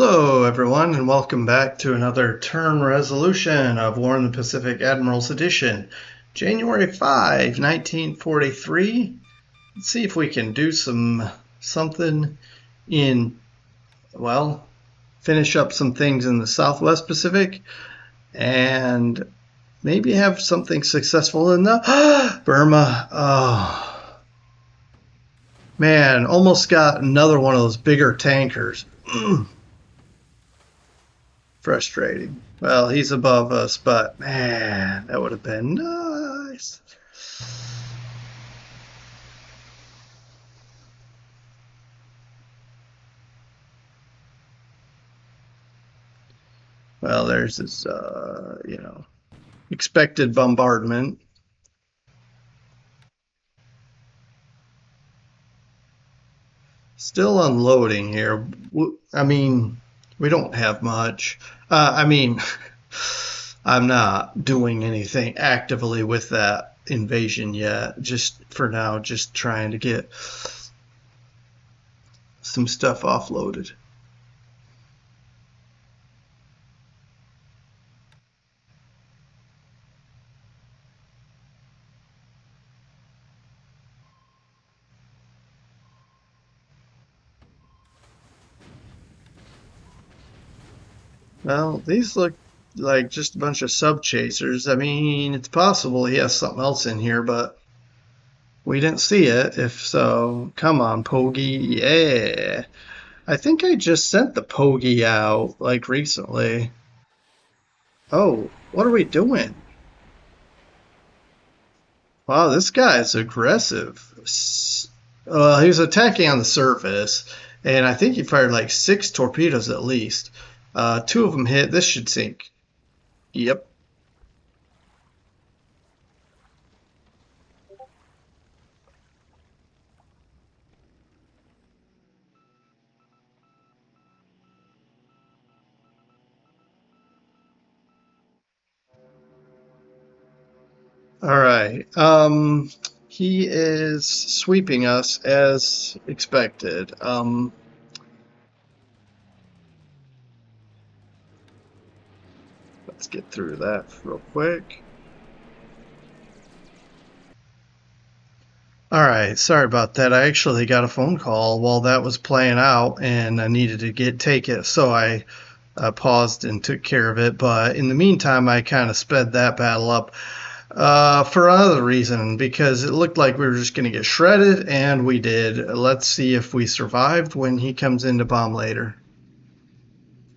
Hello, everyone, and welcome back to another turn resolution of War in the Pacific Admirals Edition, January 5, 1943. Let's see if we can do something in, well, finish up some things in the Southwest Pacific, and maybe have something successful in the Burma. Oh, man, almost got another one of those bigger tankers. Frustrating. Well, he's above us, but man, that would have been nice. Well, there's his, expected bombardment. Still unloading here. I mean, we don't have much. I'm not doing anything actively with that invasion yet. Just for now, just trying to get some stuff offloaded. Well, these look like just a bunch of sub chasers. I mean, it's possible he has something else in here, but we didn't see it. If so, come on, Pogie. Yeah. I think I just sent the Pogie out like recently. Oh, what are we doing? Wow, this guy is aggressive. He was attacking on the surface, and I think he fired like 6 torpedoes at least. 2 of them hit. This should sink. Yep. All right. He is sweeping us as expected. Let's get through that real quick. All right. Sorry about that. I actually got a phone call while that was playing out, and I needed to take it, so I paused and took care of it. But in the meantime, I kind of sped that battle up. For another reason, because it looked like we were just going to get shredded, and we did. Let's see if we survived when he comes in to bomb later.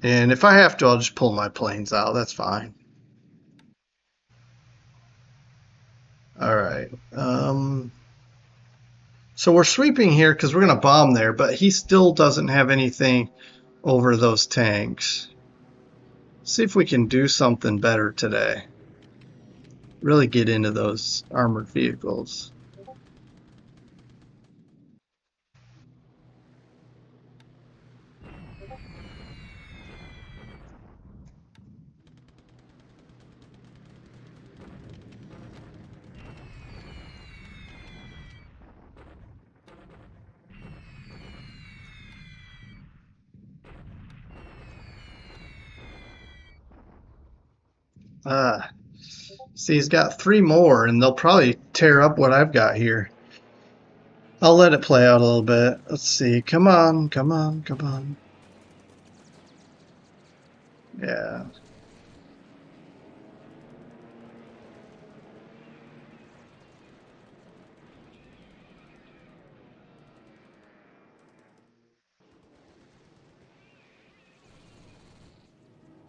And if I have to, I'll just pull my planes out. That's fine. All right. So we're sweeping here because we're going to bomb there, but he still doesn't have anything over those tanks. See if we can do something better today. Really get into those armored vehicles. See, he's got 3 more, and they'll probably tear up what I've got here. I'll let it play out a little bit. Let's see. Come on, come on, come on. Yeah.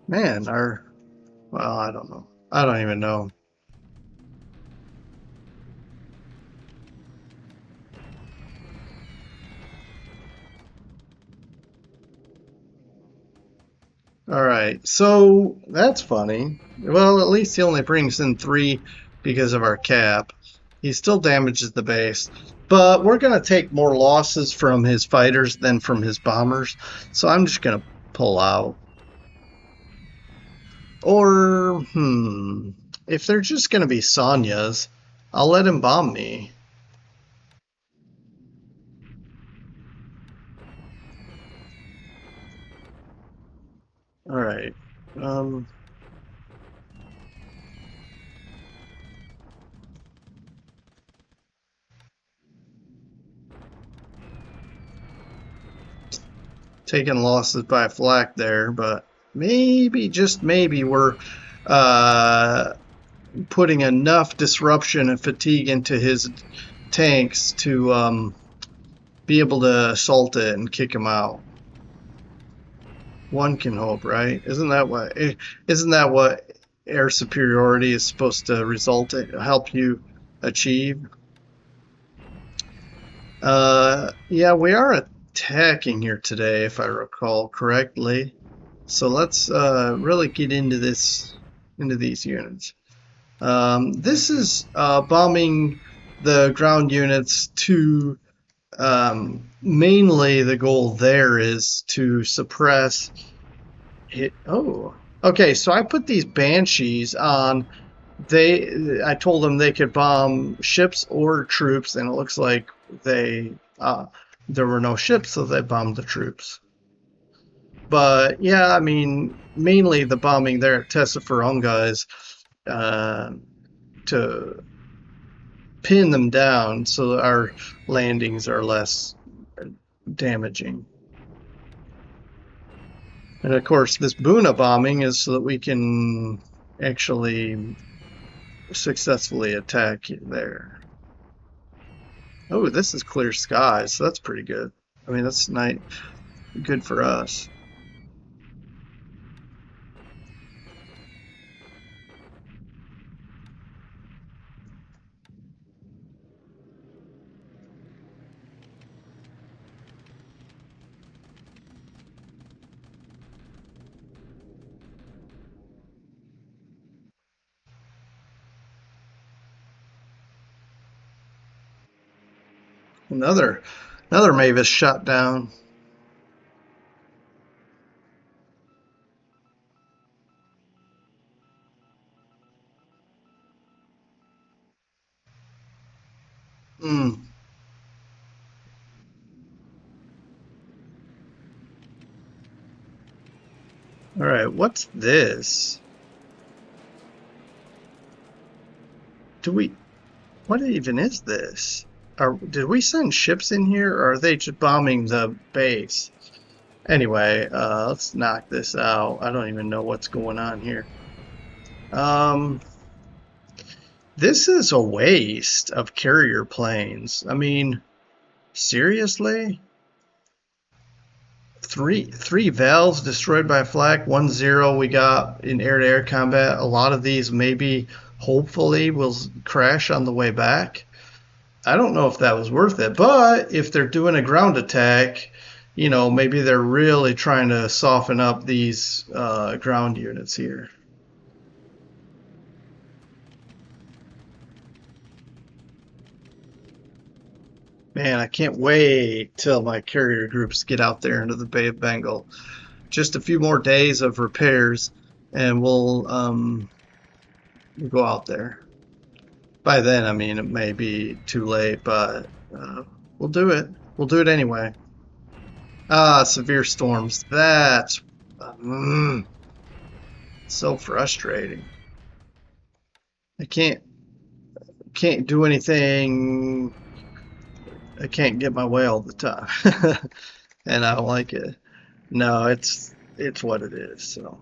Man, well, I don't know. I don't even know. All right, so that's funny. Well, at least he only brings in 3 because of our cap. He still damages the base, but we're going to take more losses from his fighters than from his bombers, so I'm just going to pull out. Or, if they're just going to be Sonyas, I'll let him bomb me. All right. Um, Taking losses by flak there, but maybe, just maybe, we're uh, putting enough disruption and fatigue into his tanks to be able to assault it and kick him out. One can hope, right? Isn't that what air superiority is supposed to result in, help you achieve? Yeah, we are attacking here today, if I recall correctly. So let's really get into these units. This is bombing the ground units to mainly the goal there is to suppress hit. Oh, okay. So I put these banshees on. I told them they could bomb ships or troops, and it looks like they there were no ships, so they bombed the troops. But yeah, I mean, mainly the bombing there at Tessafaronga is to pin them down so that our landings are less damaging. And of course, this Buna bombing is so that we can actually successfully attack there. Oh, this is clear skies, so that's pretty good. I mean, that's good for us. Another Mavis shot down. Hmm. All right, what's this? Do we? What even is this? Did we send ships in here, or are they just bombing the base? Anyway, let's knock this out. I don't even know what's going on here. Um, this is a waste of carrier planes. I mean, seriously? Three valves destroyed by flak, 1-0 we got in air-to-air combat. A lot of these maybe, hopefully, will crash on the way back. I don't know if that was worth it, but if they're doing a ground attack, maybe they're really trying to soften up these ground units here. Man, I can't wait till my carrier groups get out there into the Bay of Bengal. Just a few more days of repairs, and we'll go out there. By then, I mean, it may be too late, but we'll do it. We'll do it anyway. Severe storms. That's so frustrating. I can't do anything. I can't get my way all the time, and I don't like it. No, it's what it is. So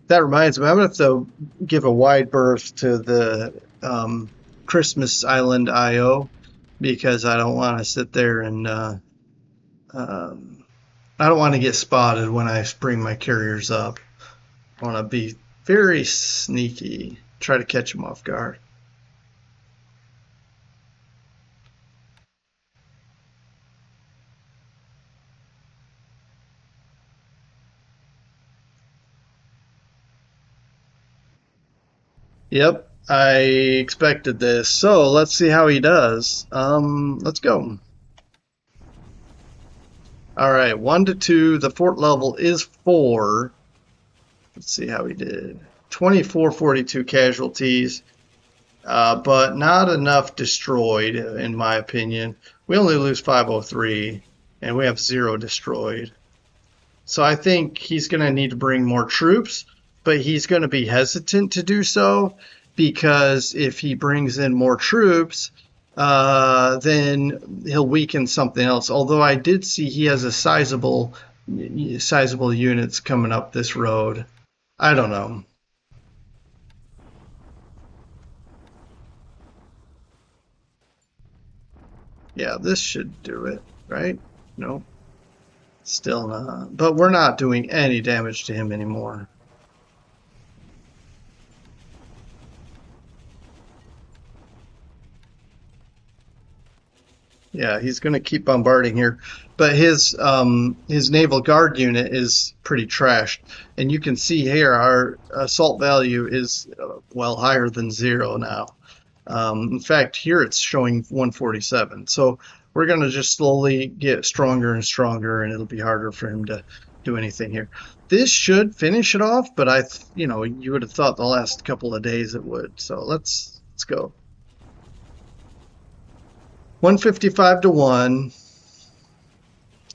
that reminds me, I'm gonna have to give a wide berth to the Christmas Island IO because I don't want to sit there and I don't want to get spotted when I bring my carriers up. I want to be very sneaky, try to catch them off guard. Yep, I expected this. So let's see how he does. Let's go. All right, 1 to 2. The fort level is 4. Let's see how he did. 2442 casualties, but not enough destroyed, in my opinion. We only lose 503, and we have 0 destroyed. So I think he's going to need to bring more troops, but he's going to be hesitant to do so because if he brings in more troops, then he'll weaken something else. Although I did see he has a sizable units coming up this road. I don't know. Yeah, this should do it, right? No, still not. But we're not doing any damage to him anymore. Yeah, he's going to keep bombarding here, but his naval guard unit is pretty trashed, and you can see here our assault value is well higher than zero now. In fact, here it's showing 147. So we're going to just slowly get stronger and stronger, and it'll be harder for him to do anything here. This should finish it off, but you would have thought the last couple of days it would. So let's go. 155 to 1,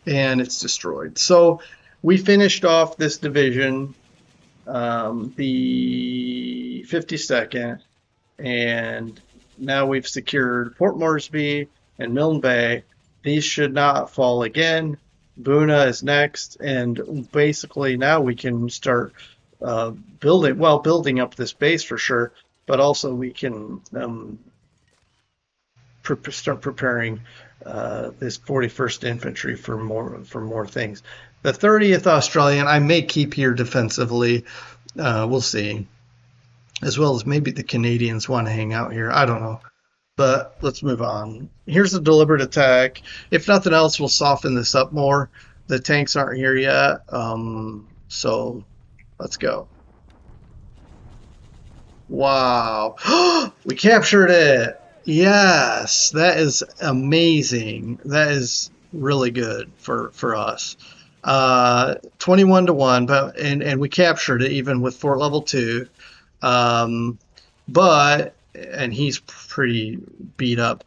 and it's destroyed. So we finished off this division, the 52nd, and now we've secured Port Moresby and Milne Bay. These should not fall again. Buna is next, and basically now we can start building up this base for sure, but also we can start preparing this 41st Infantry for more things. The 30th Australian I may keep here defensively. We'll see. As well as maybe the Canadians want to hang out here. I don't know. But let's move on. Here's a deliberate attack. If nothing else, we'll soften this up more. The tanks aren't here yet. So let's go. Wow. We captured it. Yes, that is amazing. That is really good for us. 21 to 1, and we captured it even with Fort Level 2. And he's pretty beat up.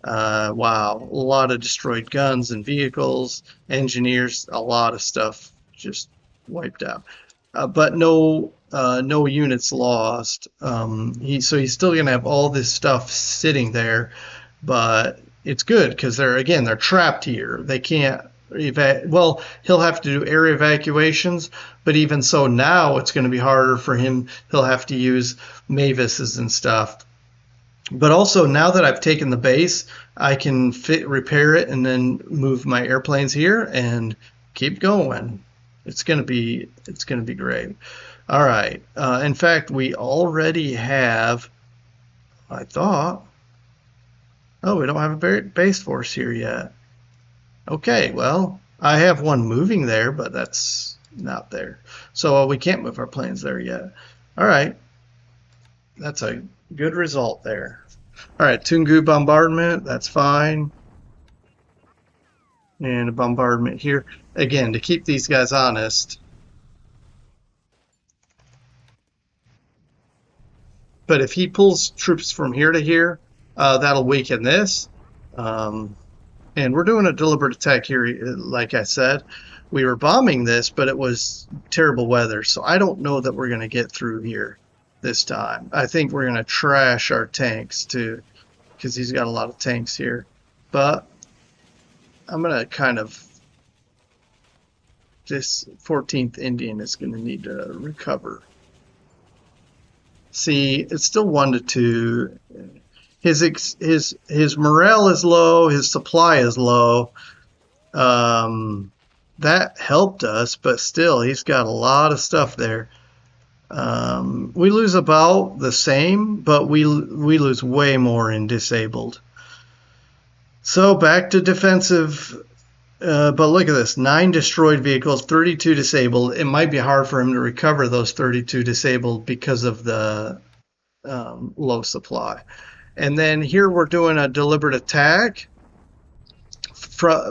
Wow, a lot of destroyed guns and vehicles, engineers, a lot of stuff just wiped out. But no units lost. So he's still gonna have all this stuff sitting there, but it's good because they're trapped here. They can't well, he'll have to do air evacuations, but even so now it's going to be harder for him. He'll have to use Mavises and stuff. But also now that I've taken the base, I can repair it and then move my airplanes here and keep going. It's going to be great. All right. In fact, we already have, I thought, oh, we don't have a base force here yet. Okay, well, I have one moving there, but that's not there. So we can't move our planes there yet. All right. That's a good result there. All right, Tungu bombardment, that's fine. And a bombardment here. Again, to keep these guys honest. But if he pulls troops from here to here, that'll weaken this. And we're doing a deliberate attack here, like I said. We were bombing this, but it was terrible weather, so I don't know that we're going to get through here this time. I think we're going to trash our tanks, too, because he's got a lot of tanks here. But I'm going to kind of... This 14th Indian is going to need to recover. See, it's still 1 to 2. His morale is low, his supply is low. That helped us, but still, he's got a lot of stuff there. We lose about the same, but we lose way more in disabled. So back to defensive. But look at this, 9 destroyed vehicles, 32 disabled. It might be hard for him to recover those 32 disabled because of the low supply. And then here we're doing a deliberate attack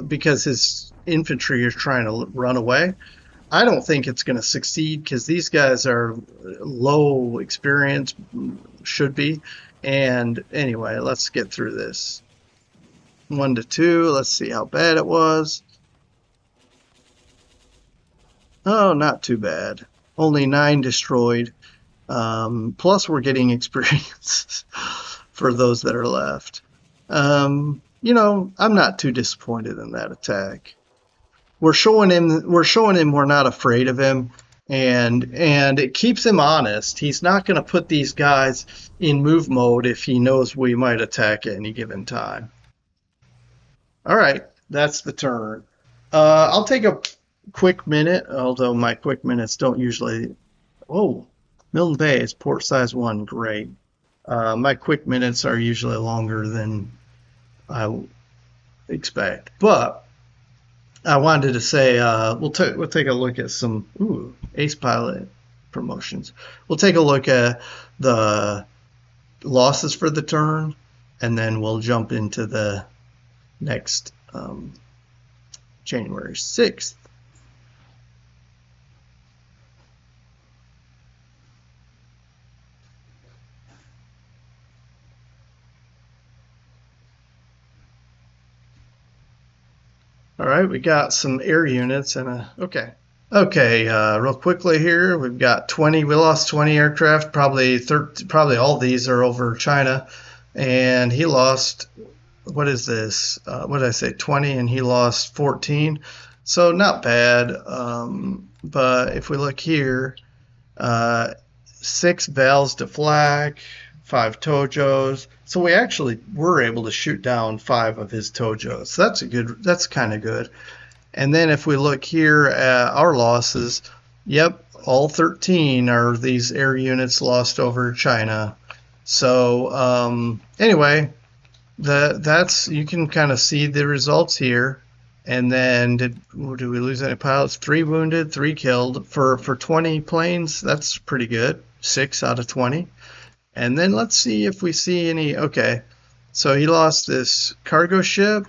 because his infantry is trying to run away. I don't think it's going to succeed because these guys are low experience, should be. And anyway, let's get through this. 1 to 2. Let's see how bad it was. Oh, not too bad. Only 9 destroyed. Plus, we're getting experience for those that are left. I'm not too disappointed in that attack. We're showing him we're not afraid of him, and it keeps him honest. He's not going to put these guys in move mode if he knows we might attack at any given time. All right, that's the turn. I'll take a quick minute, although my quick minutes don't usually. Oh, Milton Bay is port size 1. Great. My quick minutes are usually longer than I expect, but I wanted to say we'll take a look at some ace pilot promotions. We'll take a look at the losses for the turn, and then we'll jump into the next January 6th. All right, we got some air units and okay. Okay, real quickly here, we've got 20. We lost 20 aircraft. Probably all these are over China, and he lost. What is this? What did I say? 20, and he lost 14. So not bad. But if we look here, uh, 6 Vals to flak, 5 Tojos. So we actually were able to shoot down 5 of his Tojos. So that's kind of good. And then if we look here at our losses, yep, all 13 are these air units lost over China. So anyway, that's you can kind of see the results here. And then did we lose any pilots? 3 wounded, 3 killed for 20 planes. That's pretty good. 6 out of 20. And then let's see if we see any. Okay, so he lost this cargo ship,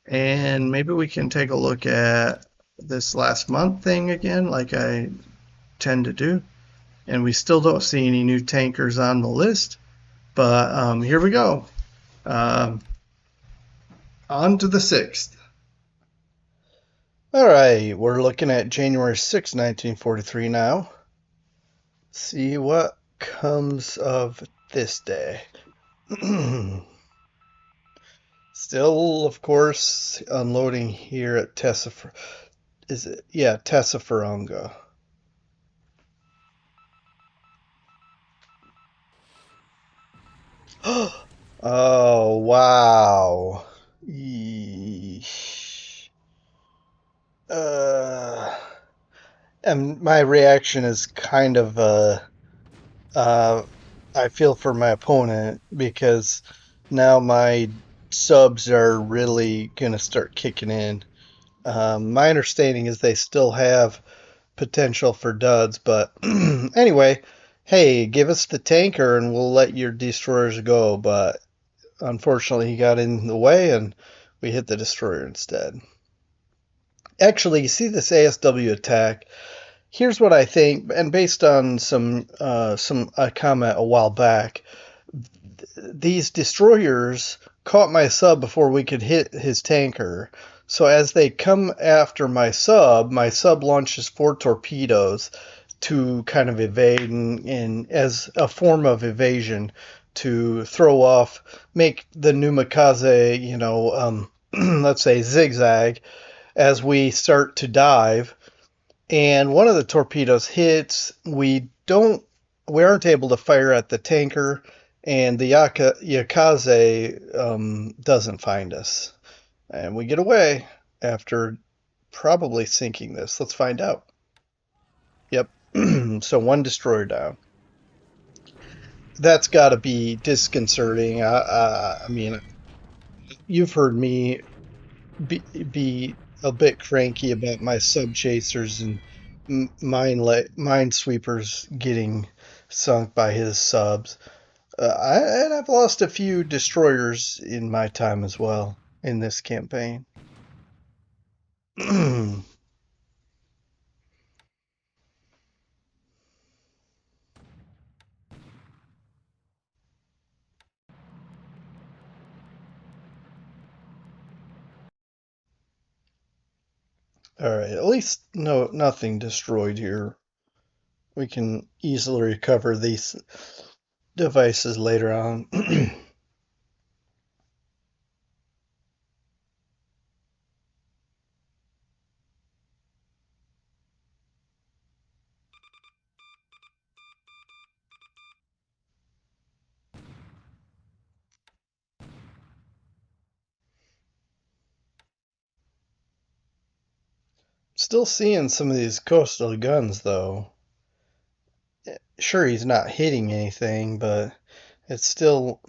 and maybe we can take a look at this last month thing again, like I tend to do. And we still don't see any new tankers on the list, but here we go. Um, on to the 6th. All right, we're looking at January 6, 1943 now. See what comes of this day. Still, of course, unloading here at Tessafaronga. Oh, wow. Yeesh. And my reaction is kind of uh, I feel for my opponent because now my subs are really gonna start kicking in. My understanding is they still have potential for duds, but anyway, hey, give us the tanker and we'll let your destroyers go. But unfortunately, he got in the way and we hit the destroyer instead. Actually, you see this ASW attack. Here's what I think, and based on some a comment a while back, these destroyers caught my sub before we could hit his tanker. So as they come after my sub launches 4 torpedoes to kind of evade and as a form of evasion to throw off, make the Numikaze, let's say zigzag as we start to dive. And one of the torpedoes hits. We aren't able to fire at the tanker, and the Yakaze doesn't find us. And we get away after probably sinking this. Let's find out. Yep. So 1 destroyer down. That's got to be disconcerting. I mean, you've heard me be a bit cranky about my sub chasers and minesweepers getting sunk by his subs. And I've lost a few destroyers in my time as well in this campaign. All right, at least nothing destroyed here. We can easily recover these devices later on. Still seeing some of these coastal guns, though. Sure, he's not hitting anything, but it's still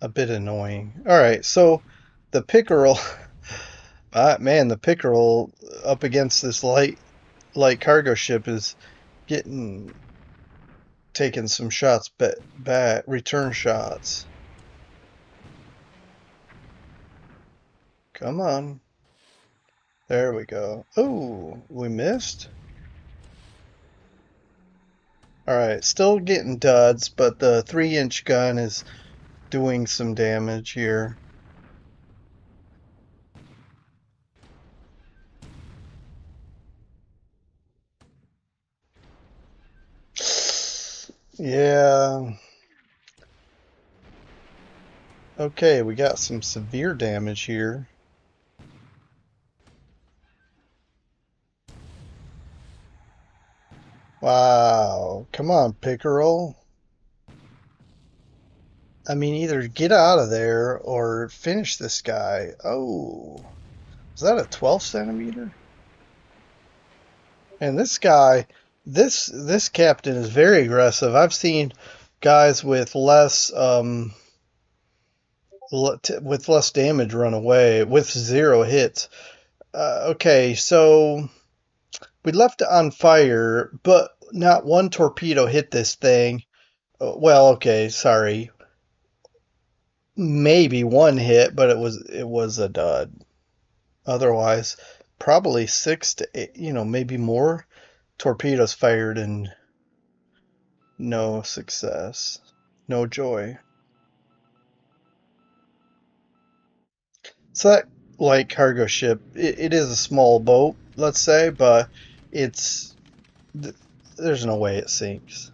a bit annoying. All right, so the pickerel, man, the pickerel up against this light cargo ship is getting taking some shots back, return shots. Come on. There we go. Oh, we missed. All right, still getting duds, but the 3-inch gun is doing some damage here. Yeah. Okay, we got some severe damage here. Wow. Come on, pickerel. I mean, either get out of there or finish this guy. Oh, is that a 12 centimeter? And this guy, this captain is very aggressive. I've seen guys with less with less damage run away with 0 hits. Okay, so we left it on fire, but not one torpedo hit this thing. Well, okay, sorry. Maybe one hit, but it was a dud. Otherwise, probably 6 to 8, maybe more torpedoes fired and no success, no joy. So that light cargo ship, it is a small boat, let's say, but it's there's no way it sinks.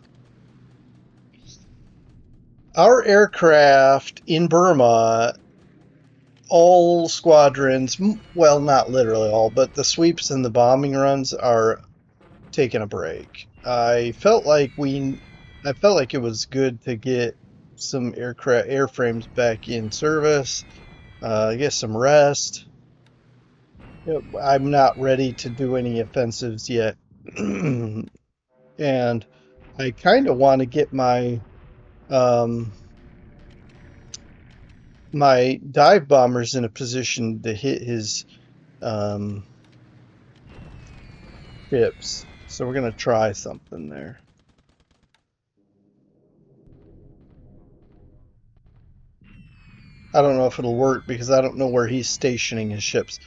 Our aircraft in Burma, all squadrons, well, not literally all, but the sweeps and the bombing runs are taking a break. I felt like it was good to get some airframes back in service, get some rest. I'm not ready to do any offensives yet. And I kind of want to get um, my dive bombers in a position to hit his um, ships. So we're gonna try something there. I don't know if it'll work because I don't know where he's stationing his ships.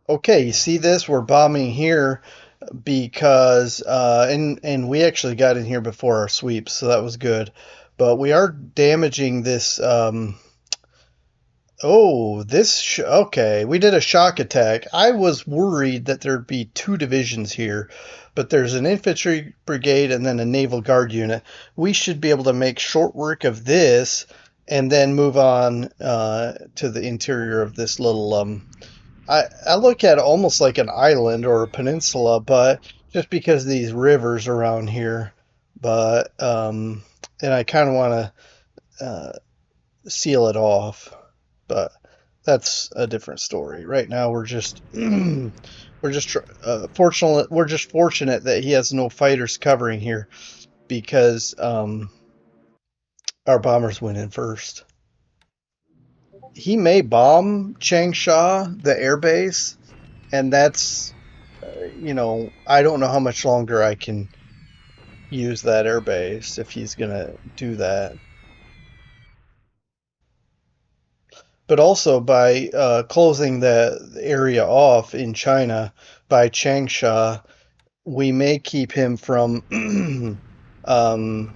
Okay, you see this? We're bombing here because and we actually got in here before our sweeps, so that was good. But we are damaging this. Oh, okay. We did a shock attack. I was worried that there'd be 2 divisions here, but there's an infantry brigade and then a naval guard unit. We should be able to make short work of this and then move on to the interior of this little. I look at it almost like an island or a peninsula, but just because of these rivers around here. But and I kind of want to seal it off, but that's a different story. Right now, we're just fortunate. We're just fortunate that he has no fighters covering here because our bombers went in first. He may bomb Changsha, the airbase, and that's I don't know how much longer I can use that airbase if he's gonna do that. But also by closing the area off in China by Changsha, we may keep him from um,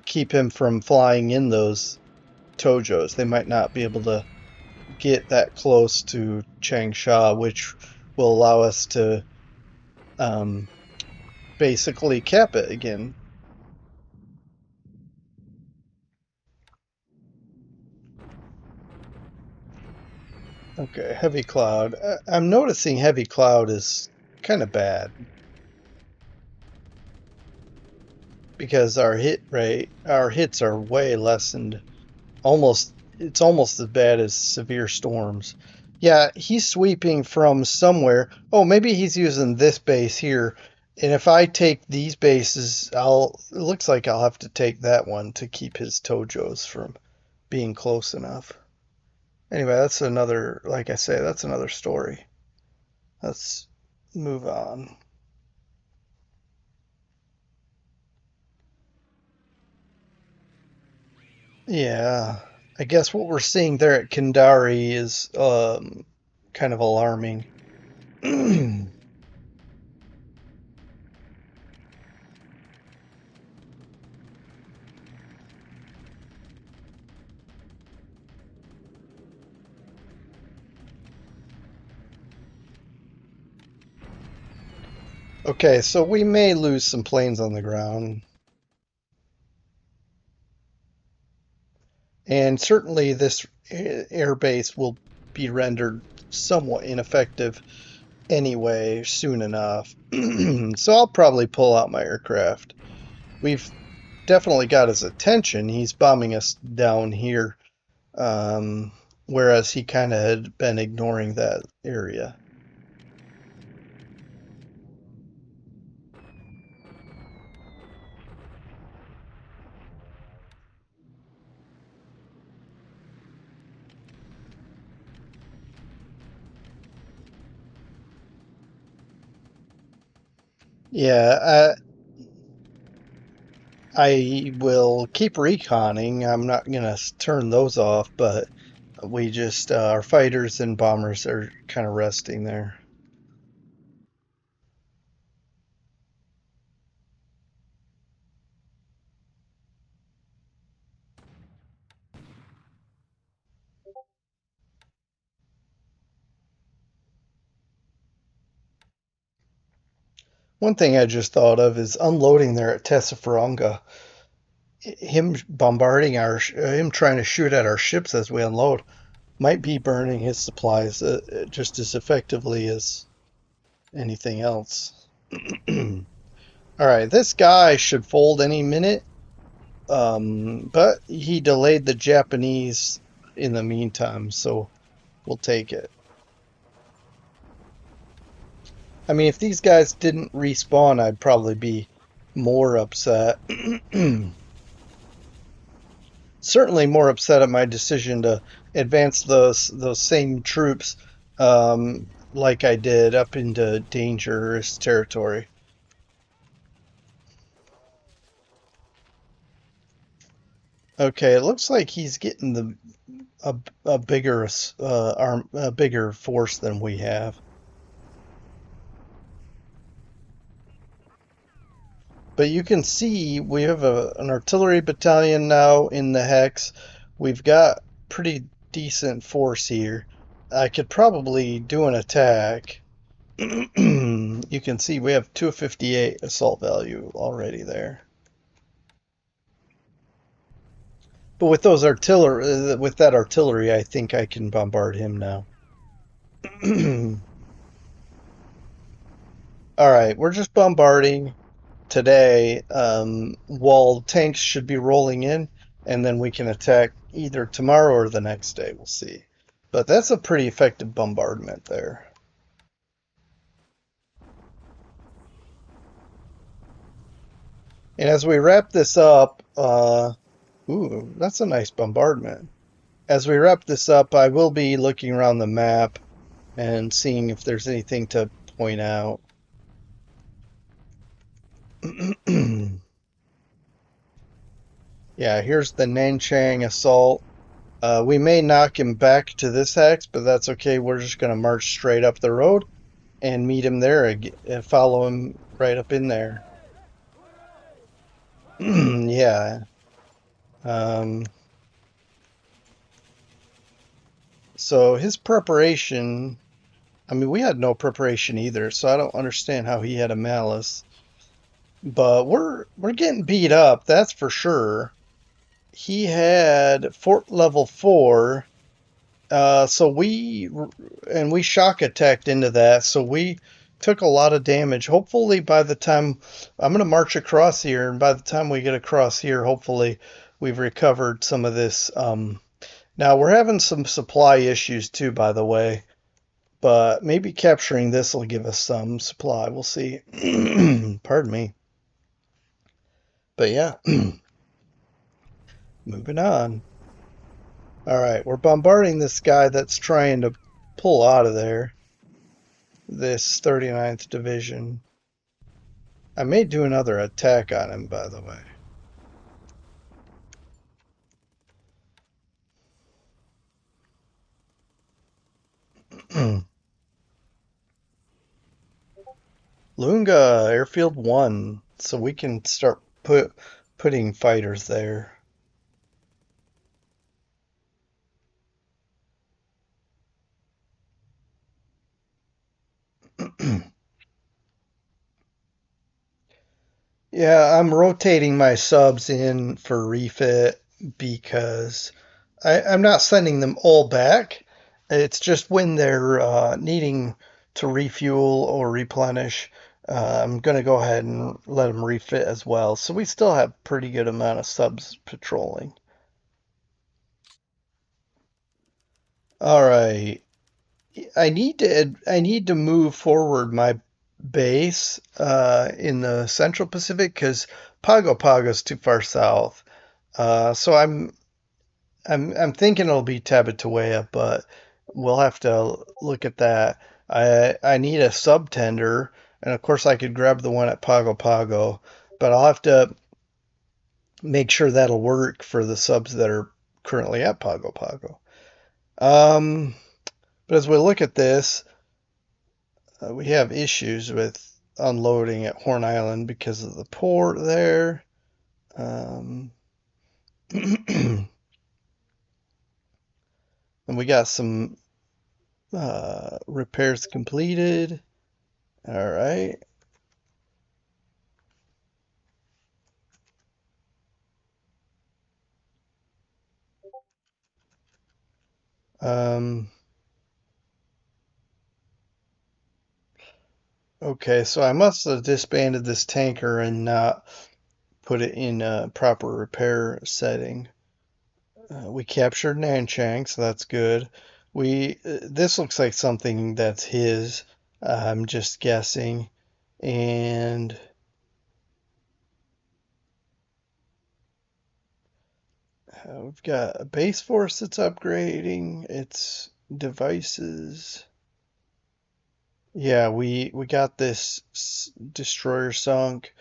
keep him from flying in those Tojos. They might not be able to get that close to Changsha, which will allow us to um, basically cap it again. Okay, heavy cloud. I'm noticing heavy cloud is kind of bad because our hits are way lessened. It's almost as bad as severe storms. Yeah, he's sweeping from somewhere. Oh, maybe he's using this base here. And if I take these bases, it looks like I'll have to take that one to keep his Tojos from being close enough. Anyway, like I say, that's another story. Let's move on. Yeah, I guess what we're seeing there at Kendari is kind of alarming. Okay, so we may lose some planes on the ground, and certainly this air base will be rendered somewhat ineffective anyway soon enough. So I'll probably pull out my aircraft. We've definitely got his attention. He's bombing us down here, um, whereas he kind of had been ignoring that area. Yeah, I will keep reconning. I'm not gonna turn those off, but we just our fighters and bombers are kind of resting there. One thing I just thought of is unloading there at Tessafaronga. Him bombarding him trying to shoot at our ships as we unload might be burning his supplies just as effectively as anything else. All right, this guy should fold any minute, but he delayed the Japanese in the meantime, so we'll take it. I mean, if these guys didn't respawn, I'd probably be more upset. Certainly more upset at my decision to advance those same troops like I did up into dangerous territory. Okay, it looks like he's getting a bigger a bigger force than we have. But you can see we have an artillery battalion now in the hex. We've got pretty decent force here. I could probably do an attack. You can see we have 258 assault value already there. But with with that artillery, I think I can bombard him now. All right, we're just bombarding today. While tanks should be rolling in, and then we can attack either tomorrow or the next day. We'll see. But that's a pretty effective bombardment there. And as we wrap this up, ooh, that's a nice bombardment. As we wrap this up, I will be looking around the map and seeing if there's anything to point out. Yeah, here's the Nanchang assault. We may knock him back to this hex, but that's okay. We're just going to march straight up the road and meet him there and follow him right up in there. Yeah. Um, So his preparation, I mean, we had no preparation either, so I don't understand how he had a malice. But we're getting beat up, that's for sure. He had fort level 4. So we shock attacked into that, so we took a lot of damage. Hopefully, by the time I'm going to march across here, and by the time we get across here, hopefully we've recovered some of this. Now we're having some supply issues too, by the way, but maybe capturing this will give us some supply. We'll see. Pardon me. But yeah, moving on. All right, we're bombarding this guy that's trying to pull out of there. This 39th Division. I may do another attack on him, by the way. Lunga, Airfield 1, so we can start putting fighters there. Yeah, I'm rotating my subs in for refit because I'm not sending them all back. It's just when they're needing to refuel or replenish, I'm going to go ahead and let them refit as well. So we still have pretty good amount of subs patrolling. All right. I need to move forward my base in the Central Pacific because Pago Pago's too far south. So I'm thinking it'll be Tabataoya, but we'll have to look at that. I need a sub tender, and of course I could grab the one at Pago Pago, but I'll have to make sure that'll work for the subs that are currently at Pago Pago. Um, but as we look at this, we have issues with unloading at Horn Island because of the port there. Um, and we got some repairs completed. All right. Um, okay, so I must have disbanded this tanker and not put it in a proper repair setting. We captured Nanchang, so that's good. This looks like something that's his. I'm just guessing, and we've got a base force that's upgrading its devices. Yeah, we got this destroyer sunk.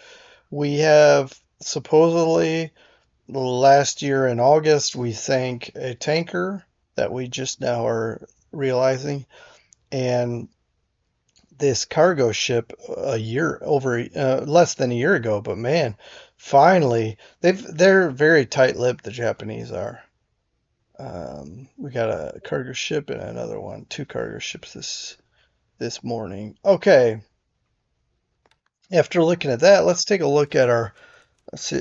We have supposedly last year in August we sank a tanker that we just now are realizing, and this cargo ship a year over less than a year ago. But man, finally they're very tight-lipped. The Japanese are. We got a cargo ship and another one, two cargo ships this morning. Okay, after looking at that, let's take a look at our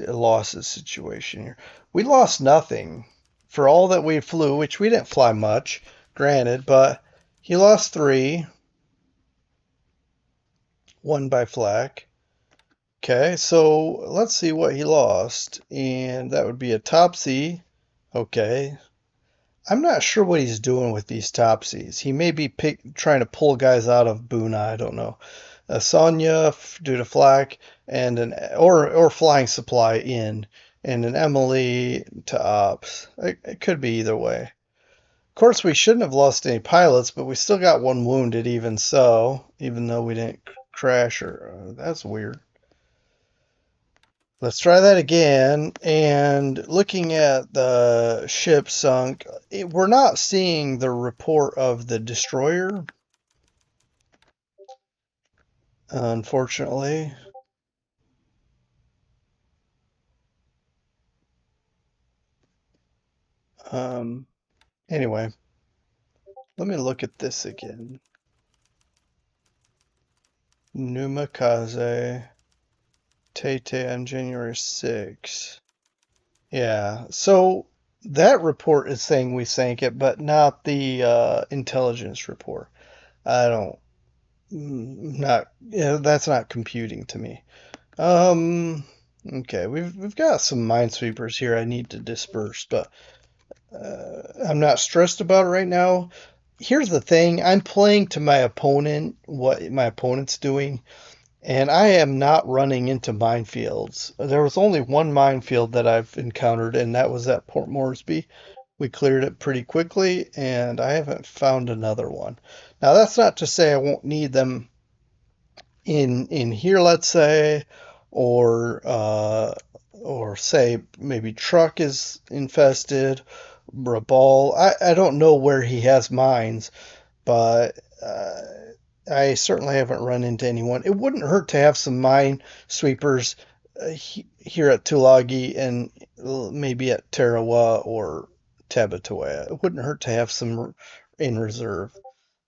losses situation here. We lost nothing for all that we flew, which we didn't fly much, granted, but he lost three, one by flak. Okay, so let's see what he lost, and that would be a Topsy. Okay, I'm not sure what he's doing with these Topsies. He may be trying to pull guys out of Buna. I don't know. A Sonya due to flak, and an or flying supply in, and an Emily to ops. It could be either way. Of course, we shouldn't have lost any pilots, but we still got one wounded, even so, even though we didn't crash or that's weird. Let's try that again. And looking at the ship sunk, we're not seeing the report of the destroyer, unfortunately. Um, anyway, Let me look at this again. Numakaze, Tete on January 6th. Yeah, so that report is saying we sank it, but not the intelligence report. I don't, not, yeah, that's not computing to me. Um, okay, we've got some minesweepers here I need to disperse, but I'm not stressed about it right now. Here's the thing, I'm playing to my opponent, what my opponent's doing. And I am not running into minefields. There was only one minefield that I've encountered, and that was at Port Moresby. We cleared it pretty quickly, and I haven't found another one. Now, that's not to say I won't need them in here, let's say, or or say maybe truck is infested, Rabal. I don't know where he has mines, but I certainly haven't run into anyone. It wouldn't hurt to have some mine sweepers here at Tulagi and maybe at Tarawa or Tabatawa. It wouldn't hurt to have some in reserve.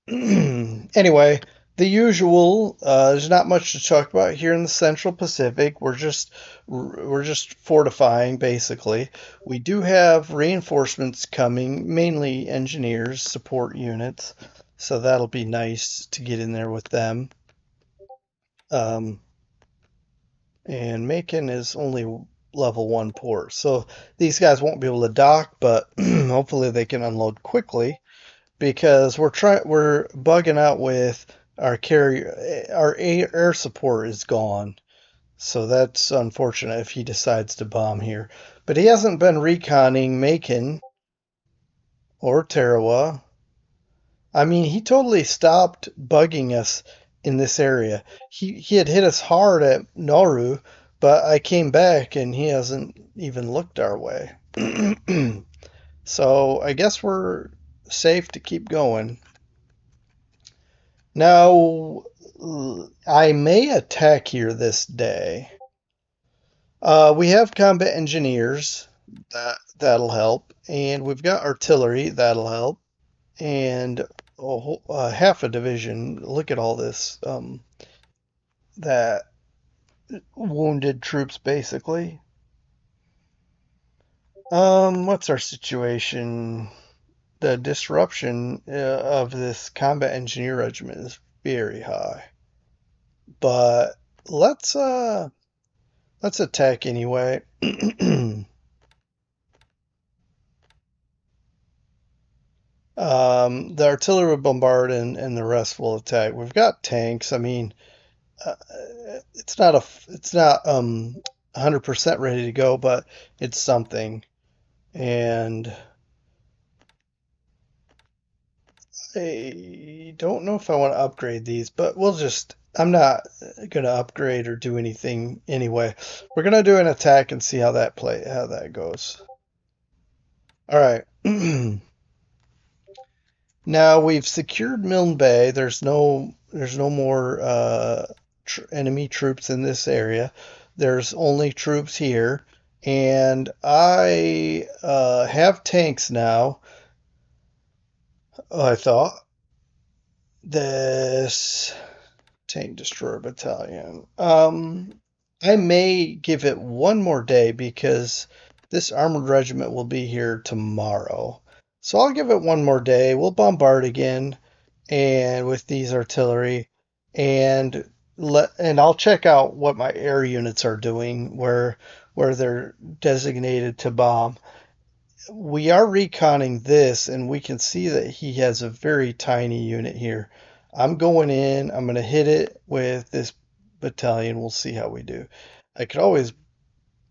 Anyway, the usual. There's not much to talk about here in the Central Pacific. We're just fortifying basically. We do have reinforcements coming, mainly engineers, support units. So that'll be nice to get in there with them. Um, and Macon is only level one port, so these guys won't be able to dock, but hopefully they can unload quickly because we're bugging out with our carrier. Our air support is gone, so that's unfortunate if he decides to bomb here. But he hasn't been reconning Macon or Tarawa. I mean, he totally stopped bugging us in this area. He had hit us hard at Nauru, but I came back and he hasn't even looked our way. So I guess we're safe to keep going. Now, I may attack here this day. We have combat engineers that'll help, and we've got artillery that'll help, and half a division. Look at all this. That wounded troops, basically. What's our situation? The disruption of this combat engineer regiment is very high. But let's uh let's attack anyway. The artillery will bombard and the rest will attack. We've got tanks. I mean, uh, it's not 100% ready to go, but it's something. And I don't know if I want to upgrade these, but I'm not going to upgrade or do anything anyway. We're going to do an attack and see how that goes. All right. Now we've secured Milne Bay. There's no more enemy troops in this area. There's only troops here, and I have tanks now. I thought this tank destroyer battalion. I may give it one more day because this armored regiment will be here tomorrow. So I'll give it one more day. We'll bombard again and with these artillery and I'll check out what my air units are doing where they're designated to bomb. We are reconning this and we can see that he has a very tiny unit here. I'm going in, I'm going to hit it with this battalion. We'll see how we do. I could always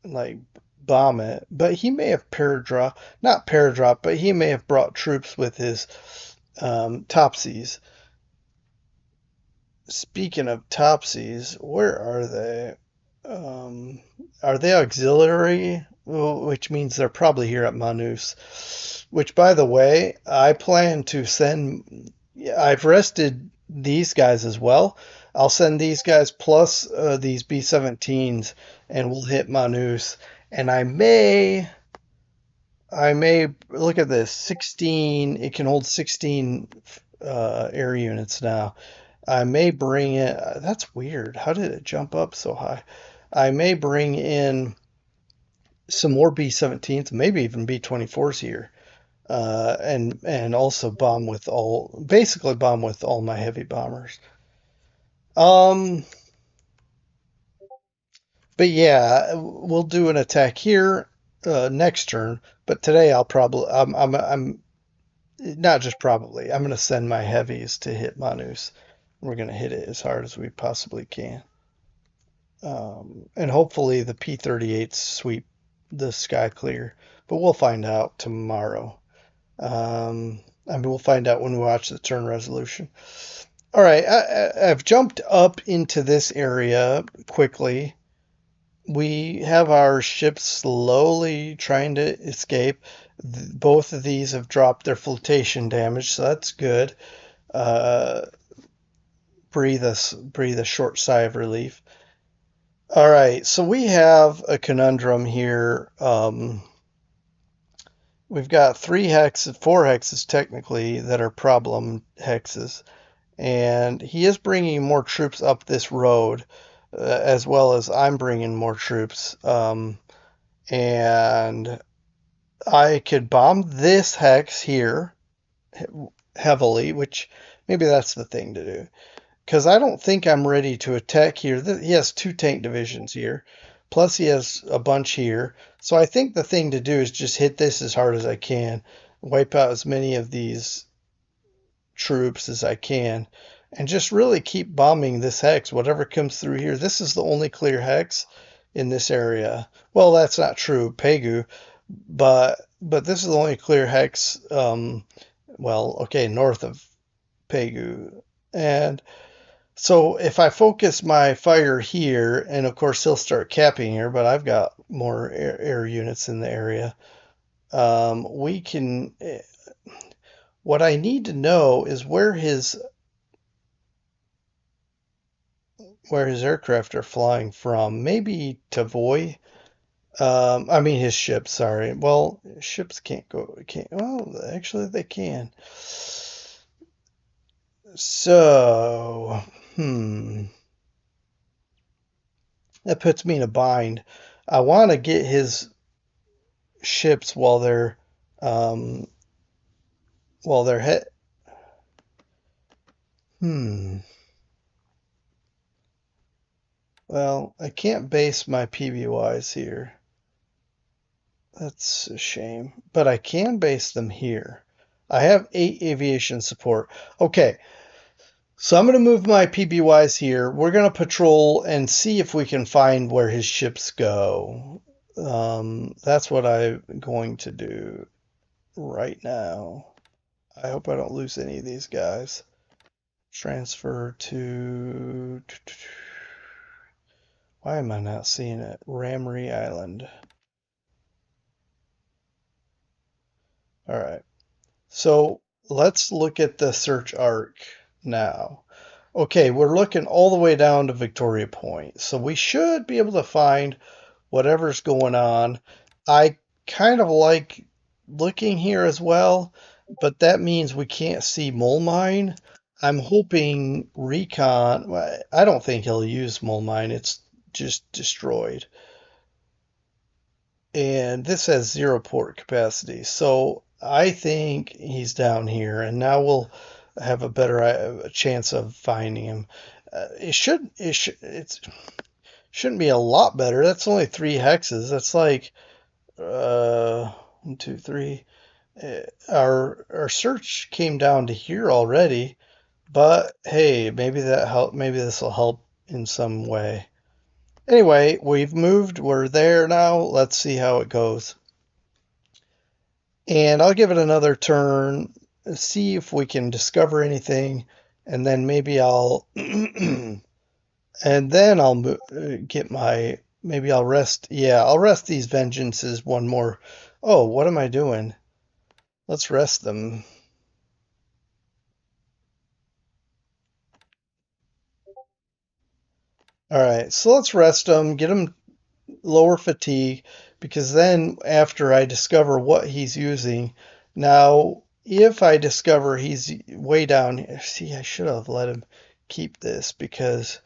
like bomb it, but he may have paradrop, not paradrop, but he may have brought troops with his topsies. Speaking of topsies, where are they? Um, are they auxiliary? Which means they're probably here at Manus. Which, by the way, I plan to send. I've rested these guys as well. I'll send these guys plus these B-17s, and we'll hit Manus. And I may look at this 16. It can hold 16 air units now. I may bring it. That's weird. How did it jump up so high? I may bring in some more B-17s, maybe even B-24s here, and also basically bomb with all my heavy bombers. Um, but yeah, we'll do an attack here next turn. But today I'm not just probably. I'm gonna send my heavies to hit Manus. We're gonna hit it as hard as we possibly can. And hopefully the P-38s sweep the sky clear. But we'll find out tomorrow. I mean, we'll find out when we watch the turn resolution. All right, I've jumped up into this area quickly. We have our ships slowly trying to escape. Both of these have dropped their flotation damage, so that's good. Uh, breathe a short sigh of relief. All right, so we have a conundrum here. We've got 4 hexes technically that are problem hexes, and he is bringing more troops up this road, as well as I'm bringing more troops. And I could bomb this hex here heavily, which maybe that's the thing to do. Because I don't think I'm ready to attack here. He has 2 tank divisions here, plus he has a bunch here. So I think the thing to do is just hit this as hard as I can, wipe out as many of these troops as I can, and just really keep bombing this hex. Whatever comes through here, this is the only clear hex in this area. Well, that's not true, Pegu, but this is the only clear hex. Well, okay, north of Pegu, and so if I focus my fire here, and of course he'll start capping here, but I've got more air units in the area. We can. What I need to know is where his aircraft are flying from. Maybe Tavoy. I mean his ships. Sorry. Well, ships can't go. Can't. Well, actually they can. So, that puts me in a bind. I want to get his ships um, while they're hit. Hmm. Well, I can't base my PBYs here. That's a shame. But I can base them here. I have 8 aviation support. Okay, so I'm going to move my PBYs here. We're going to patrol and see if we can find where his ships go. That's what I'm going to do right now. I hope I don't lose any of these guys. Transfer to... Why am I not seeing it? Ramree Island. All right. So let's look at the search arc now. Okay, we're looking all the way down to Victoria Point. So we should be able to find whatever's going on. I kind of like looking here as well, but that means we can't see Mole Mine. I'm hoping Recon, I don't think he'll use Mole Mine. It's just destroyed. And this has 0 port capacity. So I think he's down here, and now we'll have a better chance of finding him. It shouldn't be a lot better. That's only 3 hexes. That's like 1, 2, 3. Our search came down to here already, but hey, maybe that help. Maybe this will help in some way. Anyway, we've moved. We're there now. Let's see how it goes. And I'll give it another turn, see if we can discover anything, and then maybe I'll and then I'll get my maybe I'll rest. Yeah, I'll rest these vengeances one more. Oh, what am I doing? Let's rest them. All right, so let's rest them. Get them. lower fatigue, because then after I discover what he's using, now if I discover he's way down here, see, I should have let him keep this because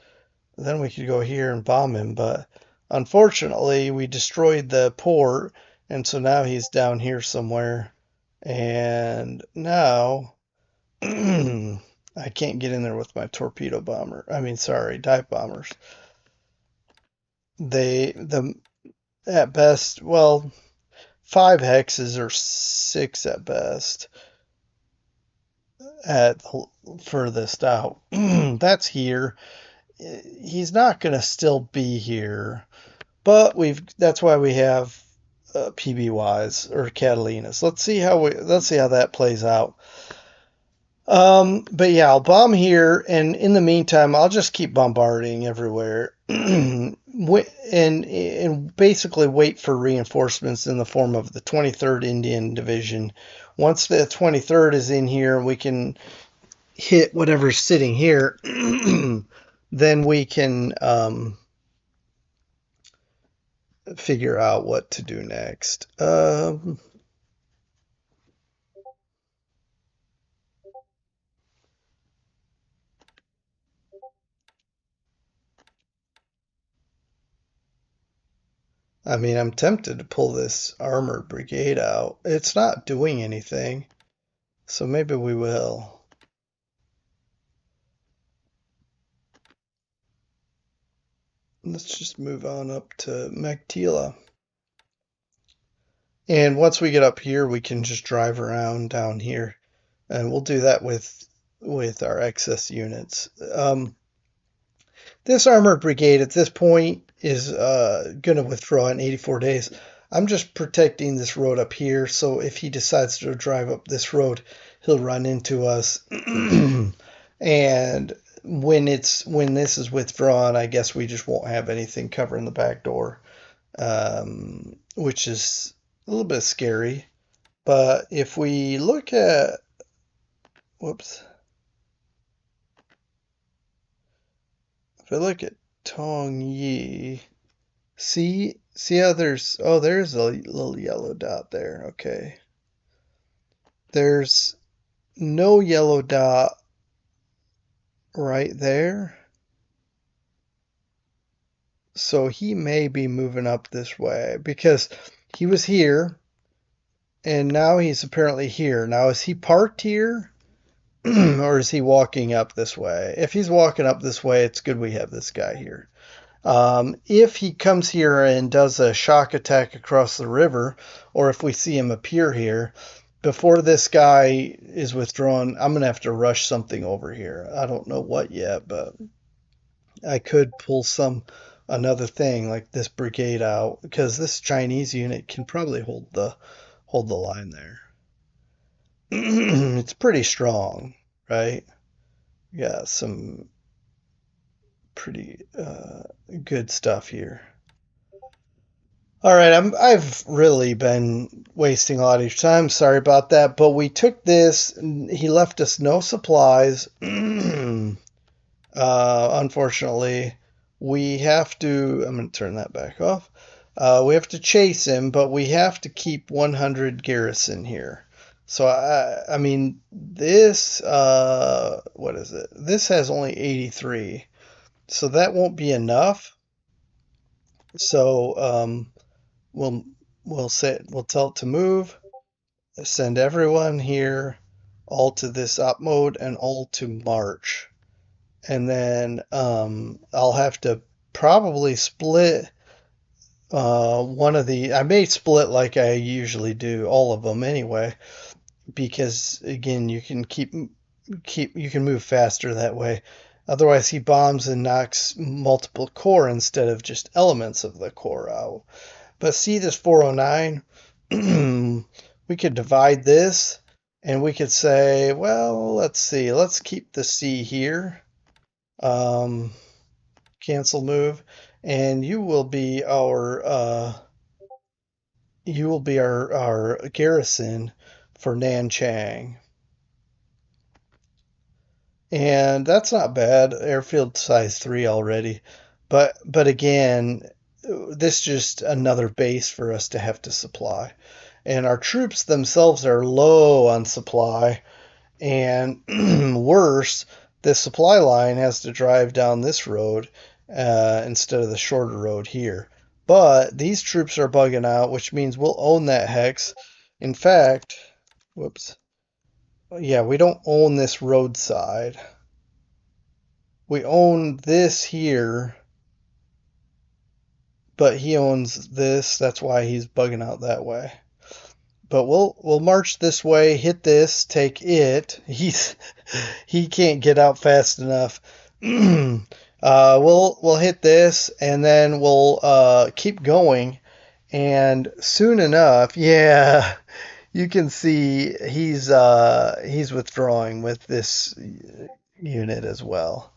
then we could go here and bomb him, but unfortunately we destroyed the port, and so now he's down here somewhere. And now I can't get in there with my torpedo bomber. I mean, sorry, dive bombers. The at best, well, 5 hexes or 6 at best at the furthest out. That's here. He's not going to still be here, but that's why we have PBYs or Catalinas. Let's see how that plays out. But yeah, I'll bomb here, and in the meantime, I'll just keep bombarding everywhere, and basically wait for reinforcements in the form of the 23rd Indian Division. Once the 23rd is in here, we can hit whatever's sitting here. Then we can figure out what to do next. I mean, I'm tempted to pull this armored brigade out. It's not doing anything, so maybe we will. Let's just move on up to Magtila. And once we get up here, we can just drive around down here. And we'll do that with our excess units. This armored brigade at this point is going to withdraw in 84 days. I'm just protecting this road up here, so if he decides to drive up this road, he'll run into us. And when this is withdrawn, I guess we just won't have anything covering the back door, which is a little bit scary. But if we look at, whoops, if I look at Tong Yi, see how there's a little yellow dot there. Okay, there's no yellow dot right there. So he may be moving up this way because he was here and now he's apparently here. Now, is he parked here or is he walking up this way? If he's walking up this way, it's good we have this guy here. If he comes here and does a shock attack across the river, or if we see him appear here, before this guy is withdrawn, I'm going to have to rush something over here. I don't know what yet, but I could pull another thing like this brigade out because this Chinese unit can probably hold the line there. It's pretty strong, right? Yeah, some pretty good stuff here. All right, I've really been wasting a lot of your time. Sorry about that, but we took this. He left us no supplies. Unfortunately, we have to. I'm going to turn that back off. We have to chase him, but we have to keep 100 garrison here. So I mean, this what is it? This has only 83, so that won't be enough. So we'll we'll tell it to move. Send everyone here, all to this op mode, and all to march. And then I'll have to probably split one of the. I may split like I usually do, all of them anyway, because again, you can move faster that way. Otherwise, he bombs and knocks multiple core instead of just elements of the core out. But see this 409? We could divide this and we could say, well, let's see, let's keep the C here. Um, Cancel move, and you will be our garrison for Nanchang. And that's not bad. Airfield size 3 already. But again, this is just another base for us to have to supply. And our troops themselves are low on supply. And worse, the supply line has to drive down this road instead of the shorter road here. But these troops are bugging out, which means we'll own that hex. In fact, whoops. Yeah, we don't own this roadside. We own this here, but he owns this. That's why he's bugging out that way. But we'll march this way, hit this, take it. He can't get out fast enough. We'll hit this, and then we'll keep going. And soon enough, yeah, you can see he's withdrawing with this unit as well.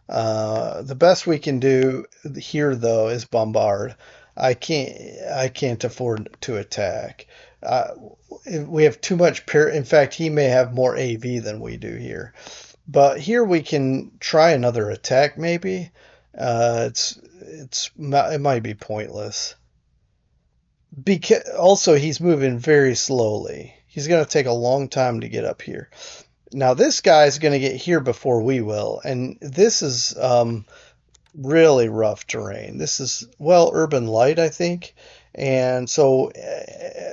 The best we can do here, though, is bombard. I can't afford to attack. Uh, we have too much. In fact, he may have more AV than we do here. But here we can try another attack, maybe. It might be pointless. Because also he's moving very slowly. He's going to take a long time to get up here. Now this guy's going to get here before we will, and this is really rough terrain. This is, well, urban light, I think, and so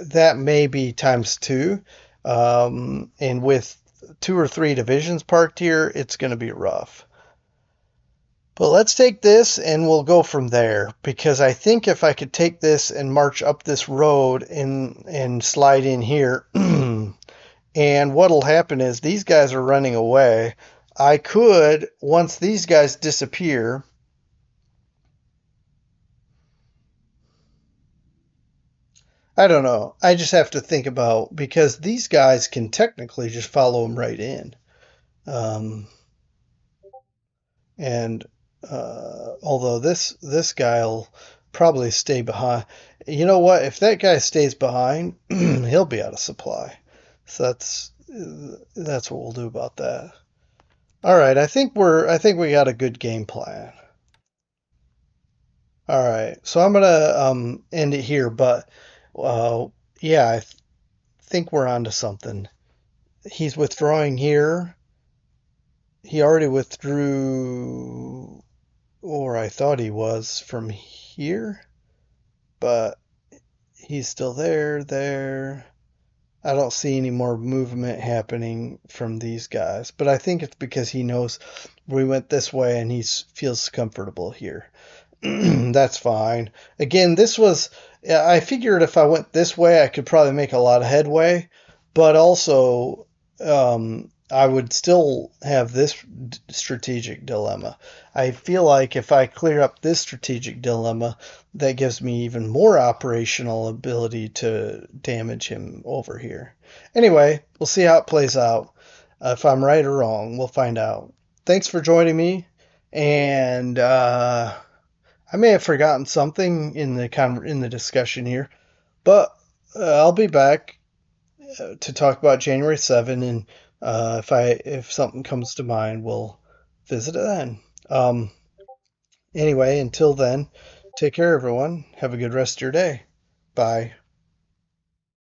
that may be times two. And with two or three divisions parked here, it's going to be rough. But let's take this and we'll go from there, because I think if I could take this and march up this road and slide in here, and what'll happen is these guys are running away. I could, once these guys disappear, I don't know. I just have to think about, because these guys can technically just follow him right in. Um, and although this guy'll probably stay behind. You know what? If that guy stays behind, he'll be out of supply. So that's what we'll do about that. All right, I think we got a good game plan. All right, so I'm gonna end it here, but uh, yeah, think we're onto something. He's withdrawing here. He already withdrew, or I thought he was from here, but he's still there. I don't see any more movement happening from these guys, but I think it's because he knows we went this way and he feels comfortable here. That's fine. Again, this was, I figured if I went this way, I could probably make a lot of headway, but also I would still have this strategic dilemma. I feel like if I clear up this strategic dilemma, that gives me even more operational ability to damage him over here. Anyway, we'll see how it plays out. If I'm right or wrong, we'll find out. Thanks for joining me, and I may have forgotten something in the discussion here, but I'll be back to talk about January 7, and if something comes to mind, we'll visit it then. Um, anyway, until then, take care, everyone. Have a good rest of your day. Bye.